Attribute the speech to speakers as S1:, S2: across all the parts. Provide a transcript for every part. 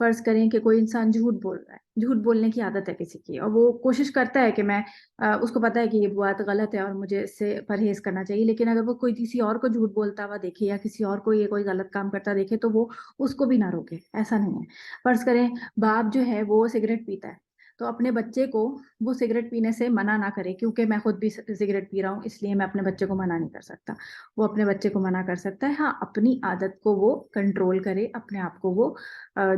S1: فرض کریں کہ کوئی انسان جھوٹ بول رہا ہے، جھوٹ بولنے کی عادت ہے کسی کی، اور وہ کوشش کرتا ہے کہ میں اس کو پتا ہے کہ یہ بات غلط ہے اور مجھے اس سے پرہیز کرنا چاہیے، لیکن اگر وہ کوئی کسی اور کو جھوٹ بولتا ہوا دیکھے یا کسی اور کو یہ کوئی غلط کام کرتا دیکھے تو وہ اس کو بھی نہ روکے، ایسا نہیں ہے۔ فرض کریں باپ جو ہے وہ سگریٹ پیتا ہے، تو اپنے بچے کو وہ سگریٹ پینے سے منع نہ کرے، کیونکہ میں خود بھی سگریٹ پی رہا ہوں اس لیے میں اپنے بچے کو منع نہیں کر سکتا۔ وہ اپنے بچے کو منع کر سکتا ہے، ہاں اپنی عادت کو وہ کنٹرول کرے، اپنے آپ کو وہ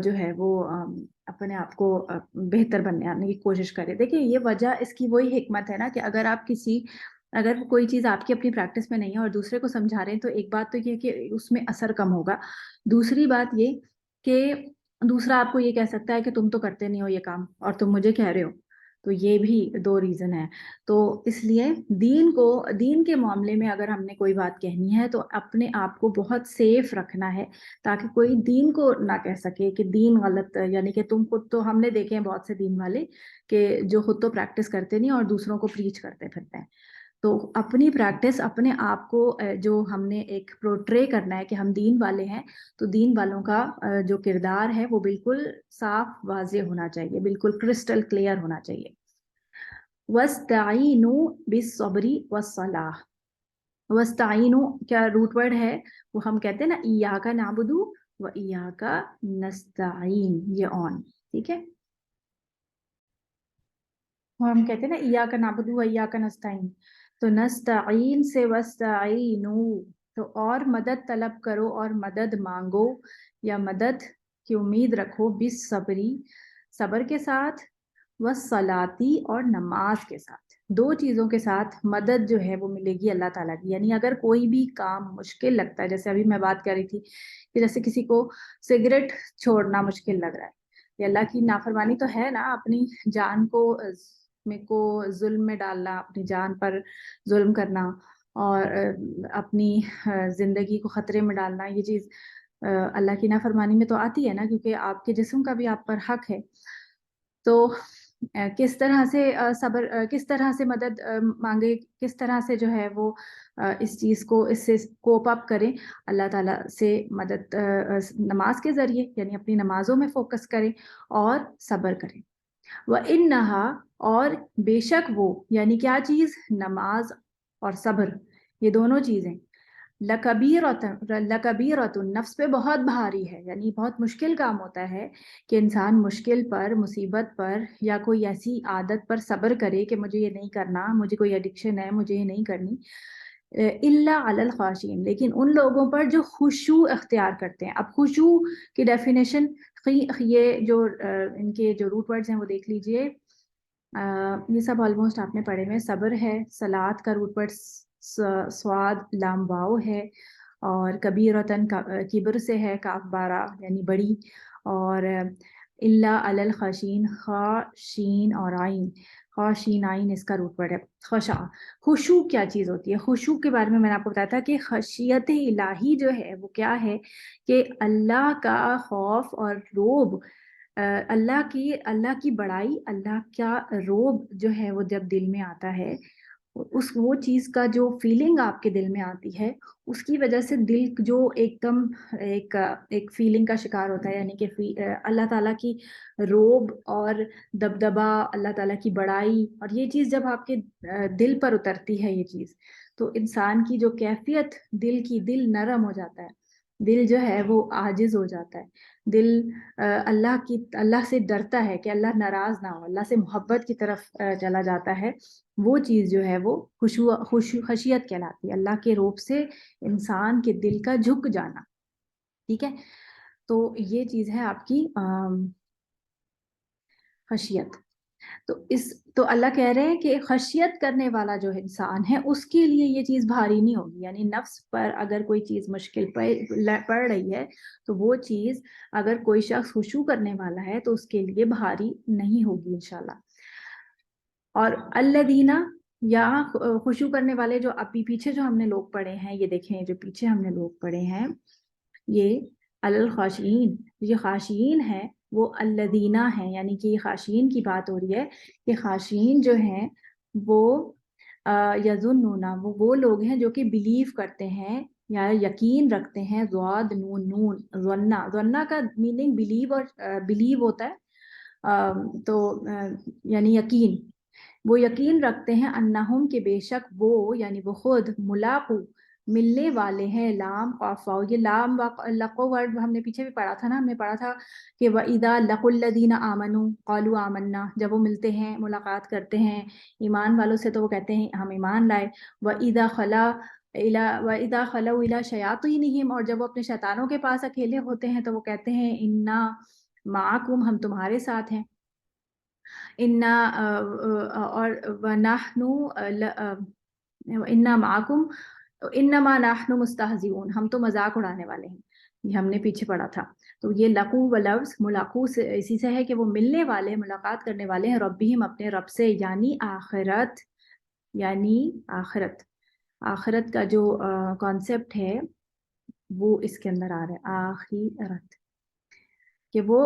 S1: جو ہے وہ اپنے آپ کو بہتر بنانے کی کوشش کرے۔ دیکھیں یہ وجہ اس کی وہی حکمت ہے نا کہ اگر کوئی چیز آپ کی اپنی پریکٹس میں نہیں ہے اور دوسرے کو سمجھا رہے ہیں تو ایک بات تو یہ کہ اس میں اثر کم ہوگا، دوسری بات یہ کہ دوسرا آپ کو یہ کہہ سکتا ہے کہ تم تو کرتے نہیں ہو یہ کام اور تم مجھے کہہ رہے ہو، تو یہ بھی دو ریزن ہے۔ تو اس لیے دین کے معاملے میں اگر ہم نے کوئی بات کہنی ہے تو اپنے آپ کو بہت سیف رکھنا ہے، تاکہ کوئی دین کو نہ کہہ سکے کہ دین غلط ہے، یعنی کہ تم خود تو، ہم نے دیکھے ہیں بہت سے دین والے کہ جو خود تو پریکٹس کرتے نہیں اور دوسروں کو پریچ کرتے پھرتے ہیں۔ تو اپنی پریکٹس، اپنے آپ کو جو ہم نے ایک پروٹرے کرنا ہے کہ ہم دین والے ہیں، تو دین والوں کا جو کردار ہے وہ بالکل صاف واضح ہونا چاہیے، بالکل کرسٹل کلیئر ہونا چاہیے۔ وَاسْتَعِینُوا بِالصَّبْرِ وَالصَّلَاةِ، وَاسْتَعِینُوا کیا روٹ ورڈ ہے، وہ ہم کہتے ہیں نا ایاک نعبد و ایاک نستعین، یہ آن، ٹھیک ہے، وہ ہم کہتے ہیں نا ایاک نعبد و ایاک نستعین، تو نستعین سے وَاسْتَعِینُوا، تو اور مدد طلب کرو اور مدد مانگو یا مدد کی امید رکھو، بالصبری صبر کے ساتھ، والصلاتی اور نماز کے ساتھ، دو چیزوں کے ساتھ مدد جو ہے وہ ملے گی اللہ تعالیٰ کی۔ یعنی اگر کوئی بھی کام مشکل لگتا ہے، جیسے ابھی میں بات کر رہی تھی کہ جیسے کسی کو سگریٹ چھوڑنا مشکل لگ رہا ہے، یہ اللہ کی نافرمانی تو ہے نا، اپنی جان کو ظلم میں ڈالنا، اپنی جان پر ظلم کرنا اور اپنی زندگی کو خطرے میں ڈالنا، یہ چیز اللہ کی نافرمانی میں تو آتی ہے نا، کیونکہ آپ کے جسم کا بھی آپ پر حق ہے۔ تو کس طرح سے صبر، کس طرح سے مدد مانگے، کس طرح سے جو ہے وہ اس چیز کو، اس سے کوپ اپ کریں اللہ تعالیٰ سے مدد، نماز کے ذریعے، یعنی اپنی نمازوں میں فوکس کریں اور صبر کریں۔ وَإِنَّهَا، اور بے شک وہ، یعنی کیا چیز، نماز اور صبر، یہ دونوں چیزیں، لَكَبِيرَةٌ نفس پہ بہت بھاری ہے، یعنی بہت مشکل کام ہوتا ہے کہ انسان مشکل پر، مصیبت پر یا کوئی ایسی عادت پر صبر کرے کہ مجھے یہ نہیں کرنا، مجھے کوئی ایڈکشن ہے مجھے یہ نہیں کرنی، الا علی الخاشعین، لیکن ان لوگوں پر جو خشوع اختیار کرتے ہیں۔ اب خشوع کی ڈیفینیشن، یہ جو ان کے جو روٹ ورڈز ہیں وہ دیکھ لیجئے، یہ سب آلموسٹ آپ نے پڑھے ہوئے، صبر ہے، صلات کا روٹ ورڈ سواد لام واو ہے، اور کبیرتن کبر سے ہے، کاف بارہ یعنی بڑی، اور الا علی الخاشعین، خا شین اور عین، خا شین عین اس کا روٹ ورڈ ہے، خشع۔ خشوع کیا چیز ہوتی ہے؟ خشوع کے بارے میں نے آپ کو بتایا تھا کہ خشیت الہی جو ہے وہ کیا ہے، کہ اللہ کا خوف اور روب، اللہ کی بڑائی، اللہ کا روب جو ہے وہ جب دل میں آتا ہے، وہ چیز کا جو فیلنگ آپ کے دل میں آتی ہے، اس کی وجہ سے دل جو ایک دم ایک فیلنگ کا شکار ہوتا ہے، یعنی کہ اللہ تعالیٰ کی روب اور دبدبا، اللہ تعالیٰ کی بڑائی، اور یہ چیز جب آپ کے دل پر اترتی ہے یہ چیز، تو انسان کی جو کیفیت دل کی، دل نرم ہو جاتا ہے، دل جو ہے وہ عاجز ہو جاتا ہے، دل اللہ سے ڈرتا ہے کہ اللہ ناراض نہ ہو، اللہ سے محبت کی طرف چلا جاتا ہے، وہ چیز جو ہے وہ خشیت کہلاتی ہے، اللہ کے روب سے انسان کے دل کا جھک جانا، ٹھیک ہے، تو یہ چیز ہے آپ کی خشیت۔ تو اللہ کہہ رہے ہیں کہ خشیت کرنے والا جو انسان ہے اس کے لیے یہ چیز بھاری نہیں ہوگی، یعنی نفس پر اگر کوئی چیز مشکل پڑ رہی ہے تو وہ چیز اگر کوئی شخص خشوع کرنے والا ہے تو اس کے لیے بھاری نہیں ہوگی انشاءاللہ۔ اور الذین، یہاں خشوع کرنے والے جو ابھی پیچھے جو ہم نے لوگ پڑھے ہیں، یہ دیکھیں جو پیچھے ہم نے لوگ پڑھے ہیں، یہ الخاشعین، یہ خاشعین ہے وہ الذین ہیں، یعنی کہ یہ خاشعین کی بات ہو رہی ہے کہ خاشعین جو ہیں وہ یظنون، وہ لوگ ہیں جو کہ بلیو کرتے ہیں یا یقین رکھتے ہیں، ضاد نون نون، ظنہ کا میننگ بلیو اور بلیو ہوتا ہے، تو یعنی یقین، وہ یقین رکھتے ہیں، انہم کہ بے شک وہ یعنی وہ خود، ملاقو ملنے والے ہیں، لام قاف واو، یہ لام لقو ورڈ ہم نے پیچھے بھی پڑھا تھا نا، ہم نے پڑھا تھا کہ وَإِذَا لَقُوا الَّذِينَ آمَنُوا قَالُوا آمَنَّا، جب وہ ملتے ہیں، ملاقات کرتے ہیں ایمان والوں سے تو وہ کہتے ہیں ہم ایمان لائے، وَإِذَا خَلَوْا إِلَىٰ شَيَاطِينِهِمْ، اور جب وہ اپنے شیطانوں کے پاس اکیلے ہوتے ہیں تو وہ کہتے ہیں اِنَّا مَعَكُمْ، ہم تمہارے ساتھ ہیں، اِنَّا اور وَنَحْنُ اِنَّا مَعَكُمْ اِنَّمَا نَحْنُ مُسْتَهْزِئُونَ، ہم تو مذاق اڑانے والے ہیں، یہ ہم نے پیچھے پڑھا تھا۔ تو یہ لقو و لفظ ملاقو سے اسی سے ہے کہ وہ ملنے والے، ملاقات کرنے والے ہیں، ربہم اپنے رب سے، یعنی آخرت، یعنی آخرت، آخرت کا جو کانسیپٹ ہے وہ اس کے اندر آ رہا ہے، آخرت، کہ وہ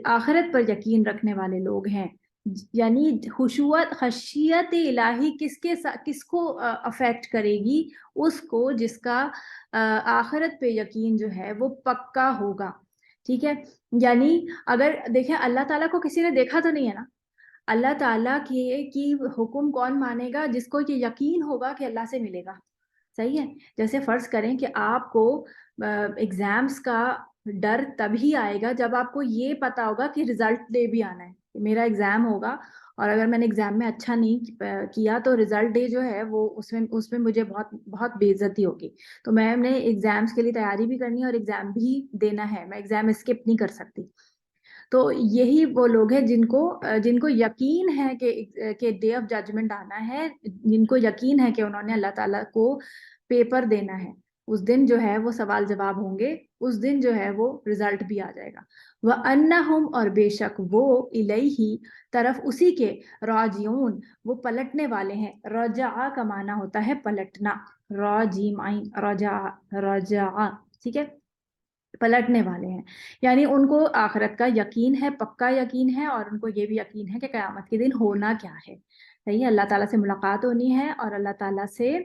S1: آخرت پر یقین رکھنے والے لوگ ہیں، یعنی خشیت الہی کس کو افیکٹ کرے گی؟ اس کو جس کا آخرت پہ یقین جو ہے وہ پکا ہوگا، ٹھیک ہے؟ یعنی اگر دیکھیں اللہ تعالیٰ کو کسی نے دیکھا تو نہیں ہے نا، اللہ تعالیٰ کی حکم کون مانے گا؟ جس کو یہ یقین ہوگا کہ اللہ سے ملے گا، صحیح ہے؟ جیسے فرض کریں کہ آپ کو ایگزامس کا ڈر تبھی آئے گا جب آپ کو یہ پتا ہوگا کہ رزلٹ ڈے بھی آنا ہے، میرا ایگزام ہوگا اور اگر میں نے ایگزام میں اچھا نہیں کیا تو رزلٹ ڈے جو ہے وہ اس میں مجھے بہت بے عزتی ہوگی، تو میں نے ایگزامس کے لیے تیاری بھی کرنی ہے اور ایگزام بھی دینا ہے، میں ایگزام اسکپ نہیں کر سکتی۔ تو یہی وہ لوگ ہیں جن کو یقین ہے کہ ڈے آف ججمنٹ آنا ہے، جن کو یقین ہے کہ انہوں نے اللہ تعالیٰ کو پیپر دینا ہے، اس دن جو ہے وہ سوال جواب ہوں گے، اس دن جو ہے وہ رزلٹ بھی آ جائے گا۔ وَأَنَّهُمْ، اور بے شک وہ، الیہ طرف اسی کے، راجعون وہ پلٹنے والے ہیں، رجع کا معنی ہوتا ہے پلٹنا، راجیم عین رجع، ٹھیک ہے؟ پلٹنے والے ہیں، یعنی ان کو آخرت کا یقین ہے، پکا یقین ہے، اور ان کو یہ بھی یقین ہے کہ قیامت کے دن ہونا کیا ہے، صحیح ہے؟ اللہ تعالیٰ سے ملاقات ہونی ہے اور اللہ تعالیٰ سے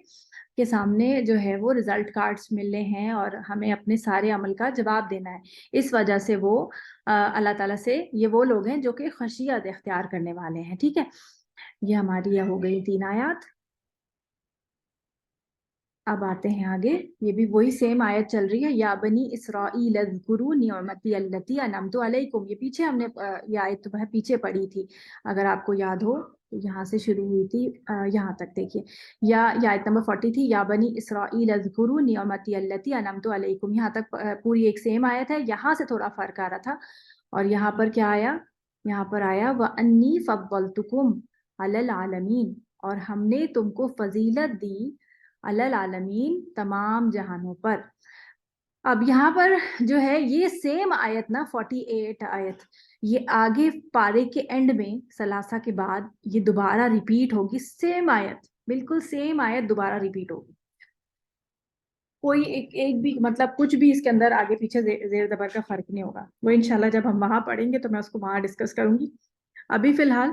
S1: کے سامنے جو ہے وہ رزلٹ کارڈز ملنے ہیں اور ہمیں اپنے سارے عمل کا جواب دینا ہے، اس وجہ سے وہ اللہ تعالیٰ سے، یہ وہ لوگ ہیں جو کہ خشیت اختیار کرنے والے ہیں، ٹھیک ہے؟ یہ ہماری یہ ہو گئی 3 آیات۔ اب آتے ہیں آگے، یہ بھی وہی سیم آیت چل رہی ہے، یا بنی اسرائیل اذکروا نعمتی التی انعمت علیکم، یہ پیچھے ہم نے یہ آیت تو پیچھے پڑھی تھی، اگر آپ کو یاد ہو تو یہاں سے شروع ہوئی تھی، یہاں تک دیکھیے، یا آیت نمبر 40 تھی، یا بنی اسرائیل اذکروا نعمتی التی انعمت علیکم، یہاں تک پوری ایک سیم آیت ہے، یہاں سے تھوڑا فرق آ رہا تھا، اور یہاں پر کیا آیا؟ یہاں پر آیا وَأَنِّي فَضَّلْتُكُمْ عَلَى الْعَالَمِينَ، اور ہم نے تم کو فضیلت دی، علی العالمین تمام جہانوں پر۔ اب یہاں پر جو ہے یہ سیم آیت نا 48 آیت، یہ آگے پارے کے اینڈ میں ثلاثہ کے بعد یہ دوبارہ ریپیٹ ہوگی، سیم آیت، بالکل سیم آیت دوبارہ ریپیٹ ہوگی، کوئی ایک بھی مطلب کچھ بھی اس کے اندر آگے پیچھے زیر زبر کا فرق نہیں ہوگا، وہ انشاءاللہ جب ہم وہاں پڑھیں گے تو میں اس کو وہاں ڈسکس کروں گی۔ ابھی فی الحال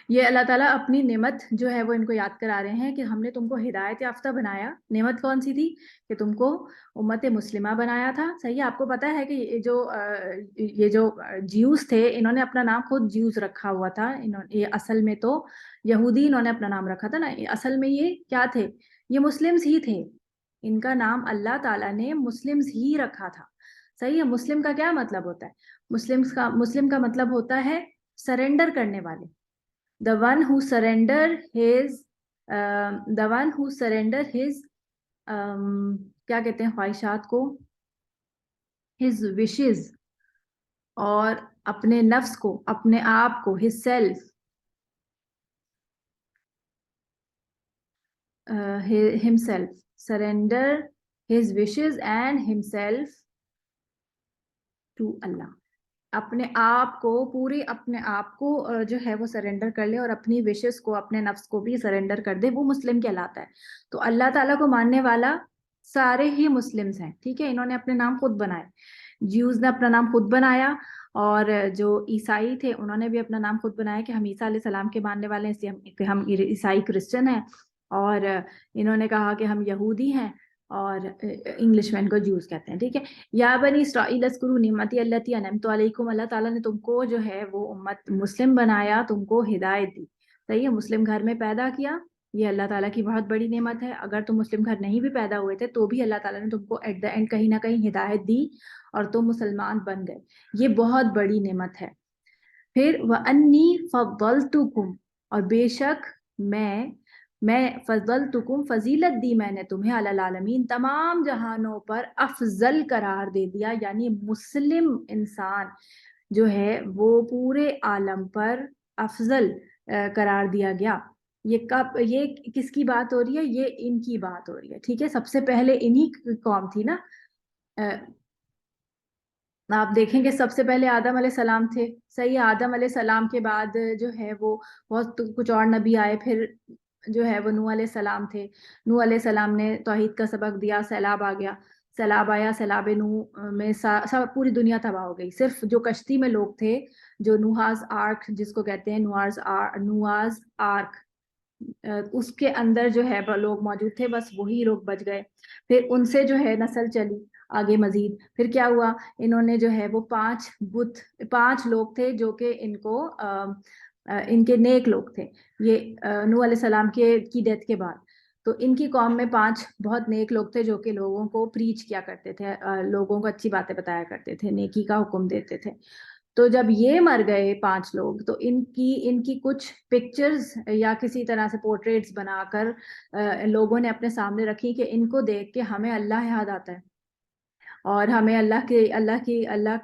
S1: یہ اللہ تعالیٰ اپنی نعمت جو ہے وہ ان کو یاد کرا رہے ہیں کہ ہم نے تم کو ہدایت یافتہ بنایا، نعمت کون سی تھی؟ کہ تم کو امت مسلمہ بنایا تھا، صحیح ہے؟ آپ کو پتہ ہے کہ یہ جو جیوز تھے انہوں نے اپنا نام خود جیوز رکھا ہوا تھا، یہ اصل میں تو یہودی انہوں نے اپنا نام رکھا تھا نا، اصل میں یہ کیا تھے؟ یہ مسلمز ہی تھے، ان کا نام اللہ تعالیٰ نے مسلمز ہی رکھا تھا، صحیح ہے؟ مسلم کا کیا مطلب ہوتا ہے؟ مسلم کا مطلب ہوتا ہے سرنڈر کرنے والے، the one who surrender his کیا کہتے ہیں خواہشات کو، his wishes، اور اپنے نفس کو، اپنے آپ کو، his self، himself، surrender his wishes and himself to Allah، اپنے آپ کو، پورے اپنے آپ کو جو ہے وہ سرنڈر کر لے اور اپنی وشز کو، اپنے نفس کو بھی سرنڈر کر دے، وہ مسلم کہلاتا ہے۔ تو اللہ تعالیٰ کو ماننے والا سارے ہی مسلمز ہیں، ٹھیک ہے؟ انہوں نے اپنے نام خود بنائے، جیوز نے اپنا نام خود بنایا، اور جو عیسائی تھے انہوں نے بھی اپنا نام خود بنایا کہ ہم عیسیٰ علیہ السلام کے ماننے والے ہیں، اس لیے ہم عیسائی کرسچن ہیں، اور انہوں نے کہا کہ ہم یہودی ہیں، اور انگلش میں ان کو جوز کہتے ہیں، ٹھیک ہے. یا بنی اسرائیل اذکروا نعمتی التی انعمت علیکم، اللہ تعالیٰ نے تم کو جو ہے وہ امت مسلم بنایا، تم کو ہدایت دی، صحیح ہے، مسلم گھر میں پیدا کیا، یہ اللہ تعالیٰ کی بہت بڑی نعمت ہے. اگر تم مسلم گھر نہیں بھی پیدا ہوئے تھے تو بھی اللہ تعالیٰ نے تم کو ایٹ دا اینڈ کہیں نہ کہیں ہدایت دی اور تم مسلمان بن گئے، یہ بہت بڑی نعمت ہے. پھر وَأَنِّي فَضَّلْتُكُمْ، اور بے شک میں فضلتکم، فضیلت دی میں نے تمہیں، علی العالمین، تمام جہانوں پر افضل قرار دے دیا، یعنی مسلم انسان جو ہے وہ پورے عالم پر افضل قرار دیا گیا. یہ کس کی بات ہو رہی ہے؟ یہ ان کی بات ہو رہی ہے، ٹھیک ہے. سب سے پہلے انہی قوم تھی نا. آپ دیکھیں گے سب سے پہلے آدم علیہ السلام تھے، صحیح. آدم علیہ السلام کے بعد جو ہے وہ بہت کچھ اور نبی آئے، پھر جو ہے وہ نوح علیہ السلام تھے. نوح علیہ السلام نے توحید کا سبق دیا، سیلاب آ گیا، سیلاب آیا، سیلاب نوح میں پوری دنیا تباہ ہو گئی. صرف جو کشتی میں لوگ تھے، جو نوحاز آرک جس کو کہتے ہیں، نوحاز آرک، اس کے اندر جو ہے لوگ موجود تھے، بس وہی لوگ بچ گئے. پھر ان سے جو ہے نسل چلی آگے مزید. پھر کیا ہوا، انہوں نے جو ہے وہ 5 لوگ تھے جو کہ ان کے نیک لوگ تھے. یہ نوح علیہ السلام کی ڈیتھ کے بعد تو ان کی قوم میں 5 بہت نیک لوگ تھے جو کہ لوگوں کو پریچ کیا کرتے تھے، لوگوں کو اچھی باتیں بتایا کرتے تھے، نیکی کا حکم دیتے تھے. تو جب یہ مر گئے 5 لوگ تو ان کی کچھ پکچرز یا کسی طرح سے پورٹریٹس بنا کر لوگوں نے اپنے سامنے رکھی کہ ان کو دیکھ کے ہمیں اللہ یاد آتا ہے اور ہمیں اللہ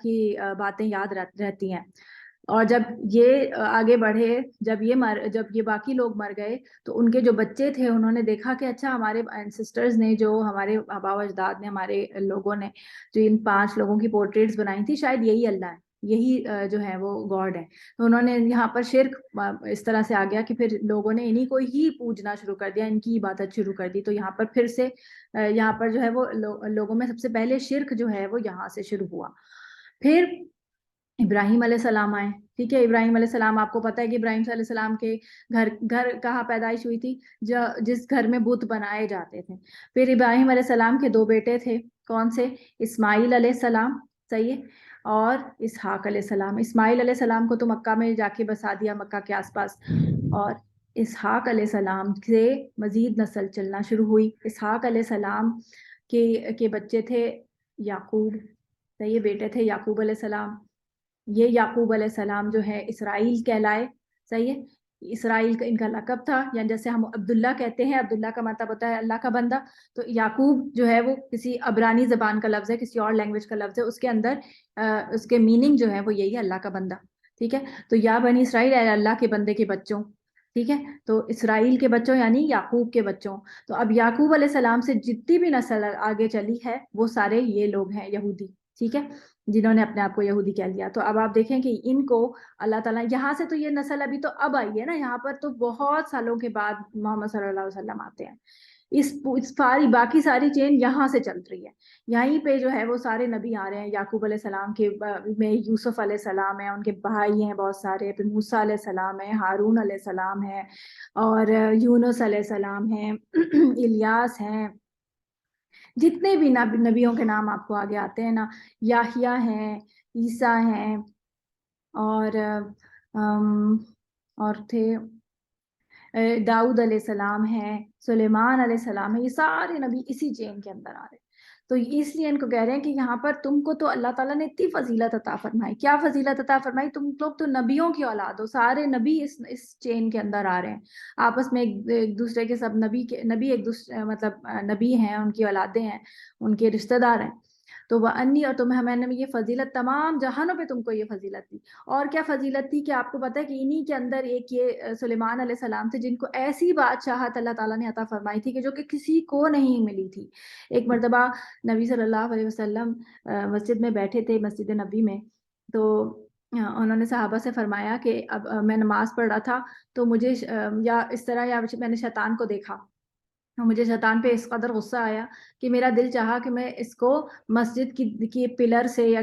S1: کی باتیں یاد رہتی ہیں. اور جب یہ آگے بڑھے، جب یہ باقی لوگ مر گئے تو ان کے جو بچے تھے انہوں نے دیکھا کہ اچھا، ہمارے اینسسٹرز نے، جو ہمارے آبا و اجداد نے، ہمارے لوگوں نے جو ان 5 لوگوں کی پورٹریٹس بنائی تھی، شاید یہی اللہ ہے، یہی جو ہے وہ گاڈ ہے. تو انہوں نے یہاں پر شرک اس طرح سے آ گیا کہ پھر لوگوں نے انہی کو ہی پوجنا شروع کر دیا، ان کی عبادت شروع کر دی. تو یہاں پر پھر سے یہاں پر جو ہے وہ لوگوں میں سب سے پہلے شرک جو ہے وہ یہاں سے شروع ہوا. پھر ابراہیم علیہ السلام آئے، ٹھیک ہے. ابراہیم علیہ السلام، آپ کو پتہ ہے کہ ابراہیم علیہ السلام کے گھر کہاں پیدائش ہوئی تھی؟ جس گھر میں بت بنائے جاتے تھے. پھر ابراہیم علیہ السلام کے 2 بیٹے تھے، کون سے؟ اسماعیل علیہ السلام، صحیح ہے، اور اسحاق علیہ السلام. اسماعیل علیہ السلام کو تو مکہ میں جا کے بسا دیا، مکہ کے آس پاس. اور اسحاق علیہ السلام سے مزید نسل چلنا شروع ہوئی. اسحاق علیہ السلام کے بچے تھے یعقوب، صحیح، بیٹے تھے یعقوب علیہ السلام. یہ یعقوب علیہ السلام جو ہے اسرائیل کہلائے، صحیح ہے. اسرائیل کا ان کا لقب تھا، یعنی جیسے ہم عبداللہ کہتے ہیں، عبداللہ کا مطلب ہوتا ہے اللہ کا بندہ. تو یعقوب جو ہے وہ کسی عبرانی زبان کا لفظ ہے، کسی اور لینگویج کا لفظ ہے، اس کے اندر اس کے میننگ جو ہے وہ یہی ہے، اللہ کا بندہ، ٹھیک ہے. تو یا بنی اسرائیل، اے اللہ کے بندے کے بچوں، ٹھیک ہے. تو اسرائیل کے بچوں یعنی یعقوب کے بچوں. تو اب یعقوب علیہ السلام سے جتنی بھی نسل آگے چلی ہے وہ سارے یہ لوگ ہیں، یہودی، ٹھیک ہے، جنہوں نے اپنے آپ کو یہودی کہہ لیا. تو اب آپ دیکھیں کہ ان کو اللہ تعالیٰ یہاں سے، تو یہ نسل ابھی تو اب آئی ہے نا، یہاں پر تو بہت سالوں کے بعد محمد صلی اللہ علیہ وسلم آتے ہیں. باقی ساری چین یہاں سے چل رہی ہے. یہیں پہ جو ہے وہ سارے نبی آ رہے ہیں. یعقوب علیہ السلام کے میں یوسف علیہ السلام ہیں، ان کے بھائی ہیں بہت سارے، پھر موسیٰ علیہ السلام ہے، ہارون علیہ السلام ہے، اور یونس علیہ السلام ہیں، الیاس ہیں، جتنے بھی نبیوں کے نام آپ کو آگے آتے ہیں نا، یحییٰ ہیں، عیسیٰ ہیں، اور تھے داؤد علیہ السلام ہے، سلیمان علیہ السلام ہے. یہ سارے نبی اسی چین کے اندر آ رہے ہیں. تو اس لیے ان کو کہہ رہے ہیں کہ یہاں پر تم کو تو اللہ تعالیٰ نے اتنی فضیلت عطا فرمائی. کیا فضیلت عطا فرمائی؟ تم لوگ تو نبیوں کی اولاد ہو، سارے نبی اس چین کے اندر آ رہے ہیں. آپس میں ایک دوسرے کے سب نبی ایک دوسرے، مطلب نبی ہیں، ان کی اولادیں ہیں، ان کے رشتہ دار ہیں. تو وَأَنِّي، اور تمہیں میں نے یہ فضیلت، تمام جہانوں پہ تم کو یہ فضیلت دی. اور کیا فضیلت تھی کہ آپ کو پتہ ہے کہ انہی کے اندر ایک یہ سلیمان علیہ السلام تھے، جن کو ایسی بادشاہت اللہ تعالیٰ نے عطا فرمائی تھی کہ جو کہ کسی کو نہیں ملی تھی. ایک مرتبہ نبی صلی اللہ علیہ وسلم مسجد میں بیٹھے تھے، مسجد نبی میں. تو انہوں نے صحابہ سے فرمایا کہ اب میں نماز پڑھ رہا تھا تو مجھے یا اس طرح، یا میں نے شیطان کو دیکھا، مجھے شیطان پہ اس قدر غصہ آیا کہ میرا دل چاہا کہ میں اس کو مسجد کی پلر سے یا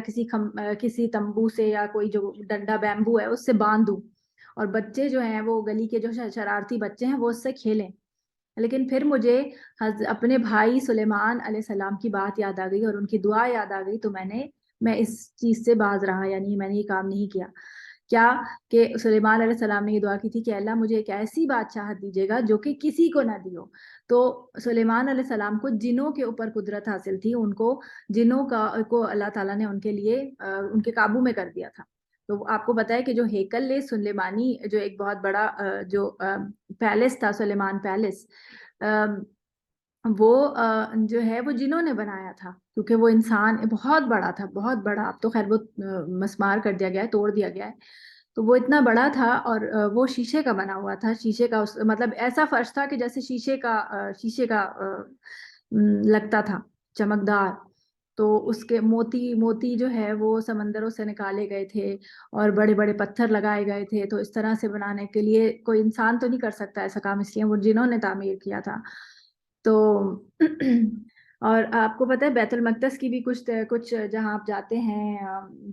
S1: کسی تمبو سے یا کوئی جو ڈنڈا بیمبو ہے اس سے باندھ دوں، اور بچے جو ہیں وہ گلی کے جو شرارتی بچے ہیں وہ اس سے کھیلیں. لیکن پھر مجھے اپنے بھائی سلیمان علیہ السلام کی بات یاد آ گئی اور ان کی دعا یاد آ گئی، تو میں اس چیز سے باز رہا، یعنی میں نے یہ کام نہیں کیا. کیا کہ سلیمان علیہ السلام نے یہ دعا کی تھی کہ اللہ مجھے ایک ایسی بادشاہت دیجیے گا جو کہ کسی کو نہ دی ہو. تو سلیمان علیہ السلام کو جنوں کے اوپر قدرت حاصل تھی، ان کو جنوں کو اللہ تعالیٰ نے ان کے لیے ان کے قابو میں کر دیا تھا. تو آپ کو بتایا کہ جو ہیکل سلیمانی، جو ایک بہت بڑا جو پیلس تھا، سلیمان پیلس، وہ جو ہے وہ جنہوں نے بنایا تھا، کیونکہ وہ انسان بہت بڑا تھا، بہت بڑا. اب تو خیر وہ مسمار کر دیا گیا ہے، توڑ دیا گیا ہے. تو وہ اتنا بڑا تھا اور وہ شیشے کا بنا ہوا تھا. شیشے کا مطلب ایسا فرش تھا کہ جیسے شیشے کا لگتا تھا، چمکدار. تو اس کے موتی جو ہے وہ سمندروں سے نکالے گئے تھے اور بڑے بڑے پتھر لگائے گئے تھے. تو اس طرح سے بنانے کے لیے کوئی انسان تو نہیں کر سکتا ایسا کام، اس لیے وہ جنہوں نے تعمیر کیا تھا. تو اور آپ کو پتہ ہے بیت المقدس کی بھی کچھ جہاں آپ جاتے ہیں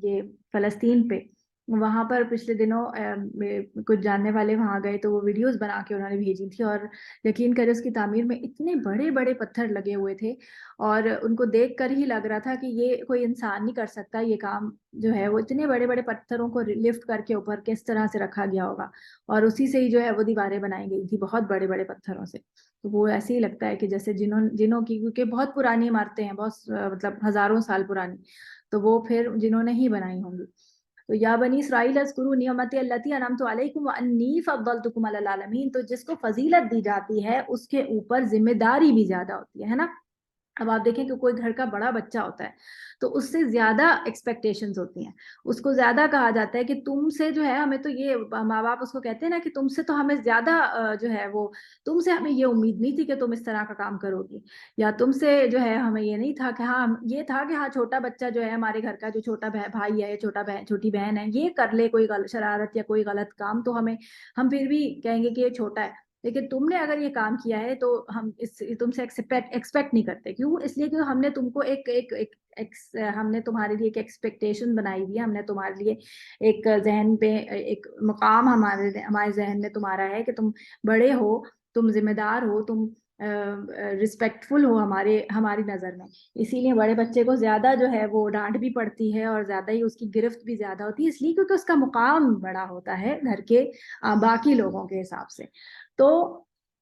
S1: یہ فلسطین پہ، وہاں پر پچھلے دنوں کچھ جاننے والے وہاں گئے تو وہ ویڈیوز بنا کے انہوں نے بھیجی تھی، اور یقین کرے اس کی تعمیر میں اتنے بڑے بڑے پتھر لگے ہوئے تھے اور ان کو دیکھ کر ہی لگ رہا تھا کہ یہ کوئی انسان نہیں کر سکتا یہ کام. جو ہے وہ اتنے بڑے بڑے پتھروں کو لفٹ کر کے اوپر کس طرح سے رکھا گیا ہوگا، اور اسی سے ہی جو ہے وہ دیواریں بنائی گئی تھی بہت بڑے بڑے پتھروں سے. تو وہ ایسے ہی لگتا ہے کہ جیسے جنہوں کی، کیونکہ بہت پرانی عمارتیں ہیں، بہت مطلب ہزاروں سال پرانی، تو وہ پھر جنہوں نے ہی بنائی ہوں گی. تو یا بنی اسرائیل اذکروا نعمتی التی انعمت علیکم وانی فضلتکم علی العالمین. تو جس کو فضیلت دی جاتی ہے اس کے اوپر ذمہ داری بھی زیادہ ہوتی ہے نا. اب آپ دیکھیں کہ کوئی گھر کا بڑا بچہ ہوتا ہے تو اس سے زیادہ ایکسپیکٹیشنز ہوتی ہیں، اس کو زیادہ کہا جاتا ہے کہ تم سے جو ہے ہمیں تو یہ، ماں باپ اس کو کہتے ہیں نا کہ تم سے تو ہمیں زیادہ جو ہے وہ، تم سے ہمیں یہ امید نہیں تھی کہ تم اس طرح کا کام کرو گی، یا تم سے جو ہے ہمیں یہ نہیں تھا کہ ہاں، یہ تھا کہ ہاں چھوٹا بچہ جو ہے ہمارے گھر کا، جو چھوٹا بھائی ہے، چھوٹی بہن ہے، یہ کر لے کوئی شرارت یا کوئی غلط کام تو ہم پھر بھی کہیں گے کہ یہ چھوٹا ہے. لیکن تم نے اگر یہ کام کیا ہے تو ہم تم سے ایکسپیکٹ نہیں کرتے. کیوں؟ اس لیے کہ ہم نے تم کو ہم نے تمہارے لیے ایک ایکسپیکٹیشن بنائی ہوئی ہے، ہم نے تمہارے لیے ایک ذہن پہ ایک مقام ہمارے ذہن میں تمہارا ہے کہ تم بڑے ہو، تم ذمہ دار ہو، تم رسپیکٹفل ہو ہماری نظر میں. اسی لیے بڑے بچے کو زیادہ جو ہے وہ ڈانٹ بھی پڑتی ہے اور زیادہ ہی اس کی گرفت بھی زیادہ ہوتی ہے، اس لیے کیونکہ اس کا مقام بڑا ہوتا ہے گھر کے باقی لوگوں کے حساب سے. تو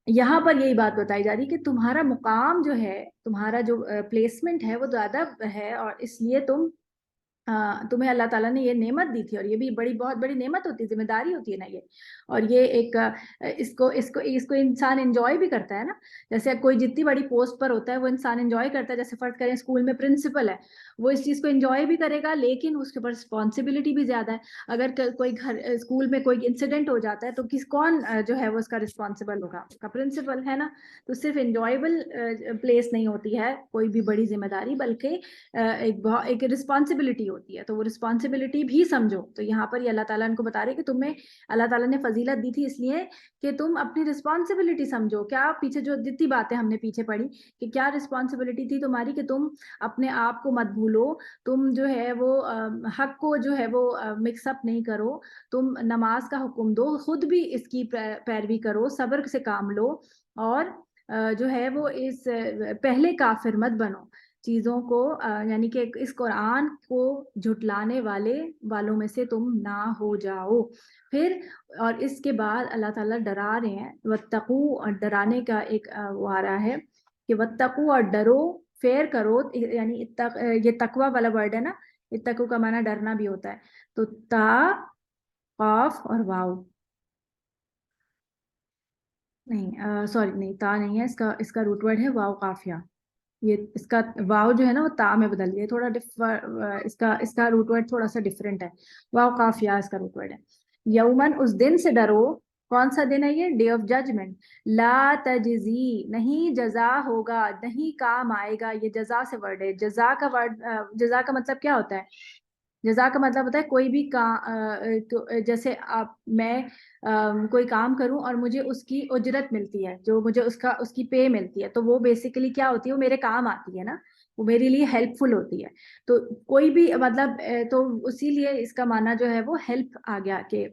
S1: یہاں پر یہی بات بتائی جا رہی کہ تمہارا مقام جو ہے، تمہارا جو پلیسمنٹ ہے وہ زیادہ ہے، اور اس لیے تمہیں اللہ تعالیٰ نے یہ نعمت دی تھی، اور یہ بھی بہت بڑی نعمت ہوتی ہے، ذمہ داری ہوتی ہے نا یہ. اور یہ ایک اس کو انسان انجوائے بھی کرتا ہے نا. جیسے کوئی جتنی بڑی پوسٹ پر ہوتا ہے وہ انسان انجوائے کرتا ہے. جیسے فرض کریں اسکول میں پرنسپل ہے، وہ اس چیز کو انجوائے بھی کرے گا، لیکن اس کے اوپر رسپانسبلٹی بھی زیادہ ہے. اگر کوئی اسکول میں کوئی انسیڈنٹ ہو جاتا ہے تو کون جو ہے وہ اس کا رسپانسبل ہوگا؟ اس کا پرنسپل ہے نا. تو صرف انجوائبل پلیس نہیں ہوتی ہے کوئی بھی بڑی ذمہ داری، بلکہ ایک رسپانسبلٹی ہوتی ہے. تو وہ رسپانسبلٹی بھی سمجھو. تو یہاں پر یہ اللہ تعالیٰ ان کو بتا رہے کہ تمہیں اللہ تعالیٰ نے فضیلت دی تھی اس لیے کہ تم اپنی رسپانسبلٹی سمجھو. کیا پیچھے جو جتنی باتیں ہم نے پیچھے پڑھی کہ کیا رسپانسبلٹی تھی تمہاری، کہ تم اپنے آپ کو مت بھولو، تم جو ہے وہ حق کو جو ہے وہ مکس اپ نہیں کرو، تم نماز کا حکم دو، خود بھی اس کی پیروی کرو، صبر سے کام لو، اور جو ہے وہ اس پہلے کافر مت بنو چیزوں کو، یعنی کہ اس قرآن کو جھٹلانے والوں میں سے تم نہ ہو جاؤ. پھر اور اس کے بعد اللہ تعالیٰ ڈرا رہے ہیں، واتقوا، اور ڈرانے کا ایک وہ آ رہا ہے کہ واتقوا، اور ڈرو، فیئر کرو، یعنی یہ تقوی والا ورڈ ہے نا. اتقوا کا معنی ڈرنا بھی ہوتا ہے. تو تا، قاف اور واو، نہیں سوری، نہیں تا نہیں ہے، اس کا روٹ ورڈ ہے واو قافیہ. یہ اس کا واو جو ہے نا وہ تا میں بدل گیا، تھوڑا اس کا روٹ ورڈ تھوڑا سا ڈفرینٹ ہے. واو قافیہ اس کا روٹ ورڈ ہے. یومن، اس دن سے ڈرو. کون سا دن ہے یہ؟ Day of judgement. لا تجزی، نہیں جزا ہوگا، نہیں کام آئے گا. یہ جزا سے ورڈ ہے. جزا کا مطلب کیا ہوتا ہے؟ جزا کا مطلب ہوتا ہے کوئی بھی جیسے میں کوئی کام کروں اور مجھے اس کی اجرت ملتی ہے، جو مجھے اس کی پے ملتی ہے، تو وہ بیسیکلی کیا ہوتی ہے؟ وہ میرے کام آتی ہے نا، وہ میرے لیے ہیلپ فل ہوتی ہے. تو کوئی بھی مطلب تو اسی لیے اس کا معنی جو ہے وہ ہیلپ آ گیا کہ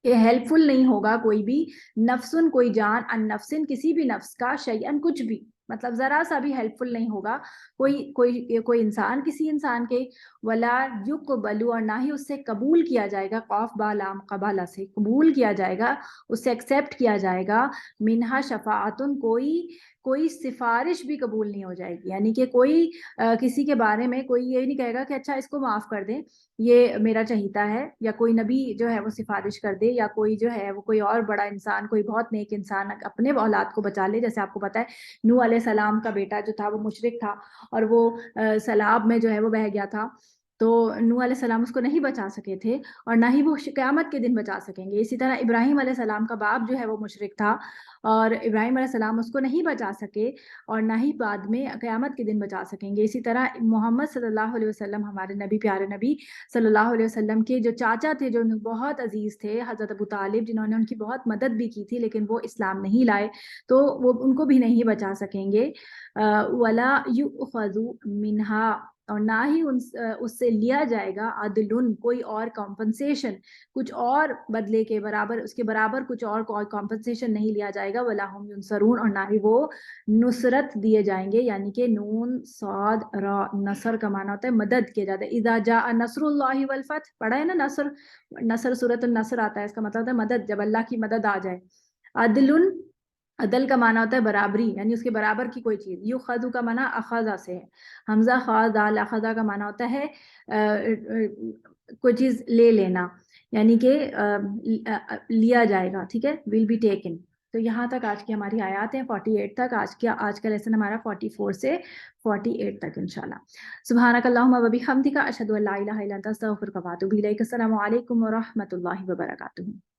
S1: کہ ہیلپ فل نہیں ہوگا کوئی بھی، نفسن کوئی جان، ان نفسن کسی بھی نفس کا، شیئن کچھ بھی، مطلب ذرا سا بھی ہیلپ فل نہیں ہوگا کوئی انسان کسی انسان کے، ولا یقبل، اور نہ ہی اس سے قبول کیا جائے گا، قاف با لام قبالہ سے قبول کیا جائے گا، اس سے ایکسیپٹ کیا جائے گا، منہا شفاعتن کوئی سفارش بھی قبول نہیں ہو جائے گی، یعنی کہ کوئی کسی کے بارے میں کوئی یہ نہیں کہے گا کہ اچھا اس کو معاف کر دیں، یہ میرا چہیتا ہے، یا کوئی نبی جو ہے وہ سفارش کر دے، یا کوئی جو ہے وہ کوئی اور بڑا انسان، کوئی بہت نیک انسان اپنے اولاد کو بچا لے. جیسے آپ کو پتا ہے نوح علیہ السلام کا بیٹا جو تھا وہ مشرک تھا، اور وہ سیلاب میں جو ہے وہ بہہ گیا تھا، تو نوح علیہ السلام اس کو نہیں بچا سکے تھے، اور نہ ہی وہ قیامت کے دن بچا سکیں گے. اسی طرح ابراہیم علیہ السلام کا باپ جو ہے وہ مشرک تھا، اور ابراہیم علیہ السلام اس کو نہیں بچا سکے، اور نہ ہی بعد میں قیامت کے دن بچا سکیں گے. اسی طرح محمد صلی اللہ علیہ وسلم، ہمارے نبی، پیارے نبی صلی اللہ علیہ وسلم کے جو چاچا تھے، جو انہیں بہت عزیز تھے، حضرت ابو طالب، جنہوں نے ان کی بہت مدد بھی کی تھی، لیکن وہ اسلام نہیں لائے، تو وہ ان کو بھی نہیں بچا سکیں گے. ولا یؤخذ منہا، اور نہ ہی اس سے لیا جائے گا، عدل، کوئی اور کمپنسیشن، کچھ اور بدلے کے برابر، اس کے برابر کچھ اور کمپنسیشن نہیں لیا جائے گا. ولا ہم ینصرون، اور نہ ہی وہ نصرت دیے جائیں گے، یعنی کہ نون صاد را، نصر کا معنی ہوتا ہے مدد کیا جاتا ہے. اذا جاء نصر اللہ والفتح، پڑھا ہے نا، نصر سورۃ النصر آتا ہے، اس کا مطلب ہوتا ہے مدد، جب اللہ کی مدد آ جائے. عدل، عدل کا معنی ہوتا ہے برابری، یعنی اس کے برابر کی کوئی چیز. یؤخذ کا معنی اخذ سے ہے، حمزہ خا دال اخذ کا معنی ہوتا ہے کوئی چیز لے لینا، یعنی کہ لیا جائے گا، ٹھیک ہے، ول بی ٹیکن. تو یہاں تک آج کی ہماری آیات ہیں 48 تک. آج کا لیسن ہمارا 44 سے 48 تک انشاءاللہ. سبحانک اللہم و بحمدک، اشہد ان لا الہ الا انت، استغفرک و اتوب الیک. السلام علیکم و رحمۃ اللہ وبرکاتہ.